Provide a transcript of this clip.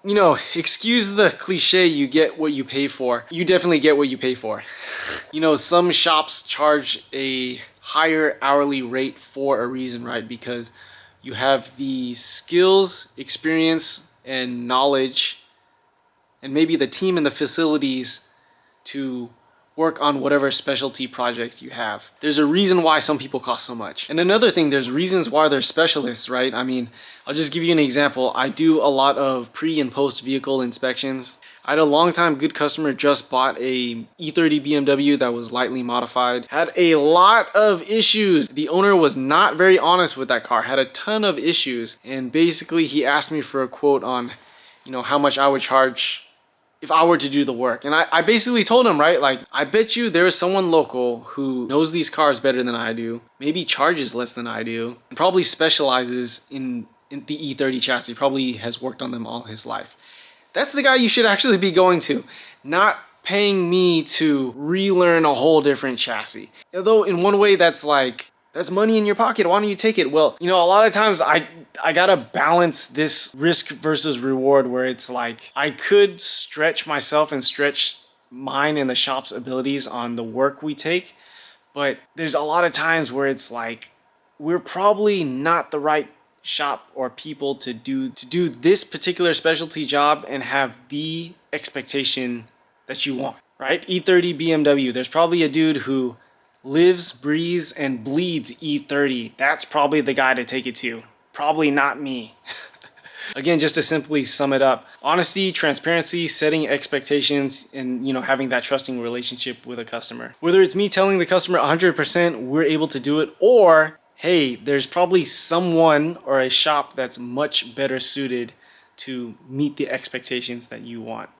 You know, excuse the cliche, you get what you pay for. You definitely get what you pay for. You know, some shops charge a higher hourly rate for a reason, right? Because you have the skills, experience, and knowledge, and maybe the team and the facilities to work on whatever specialty projects you have. There's a reason why some people cost so much. And another thing, there's reasons why they're specialists, right? I mean, I'll just give you an example. I do a lot of pre and post vehicle inspections. I had a long time good customer just bought a E30 BMW that was lightly modified. Had a lot of issues. The owner was not very honest with that car, had a ton of issues. And basically he asked me for a quote on, you know, how much I would charge if I were to do the work. And I basically told him, right, like, I bet you there is someone local who knows these cars better than I do, maybe charges less than I do, and probably specializes in the E30 chassis, probably has worked on them all his life. That's the guy you should actually be going to, not paying me to relearn a whole different chassis. Although in one way that's like, that's money in your pocket, why don't you take it? Well, you know, a lot of times I gotta balance this risk versus reward where it's like, I could stretch myself and stretch mine and the shop's abilities on the work we take, but there's a lot of times where it's like, we're probably not the right shop or people to do this particular specialty job and have the expectation that you want, right? E30 BMW, there's probably a dude who lives, breathes, and bleeds E30. That's probably the guy to take it to. Probably not me. Again, just to simply sum it up, honesty, transparency, setting expectations, and, you know, having that trusting relationship with a customer. Whether it's me telling the customer 100% we're able to do it, or hey, there's probably someone or a shop that's much better suited to meet the expectations that you want.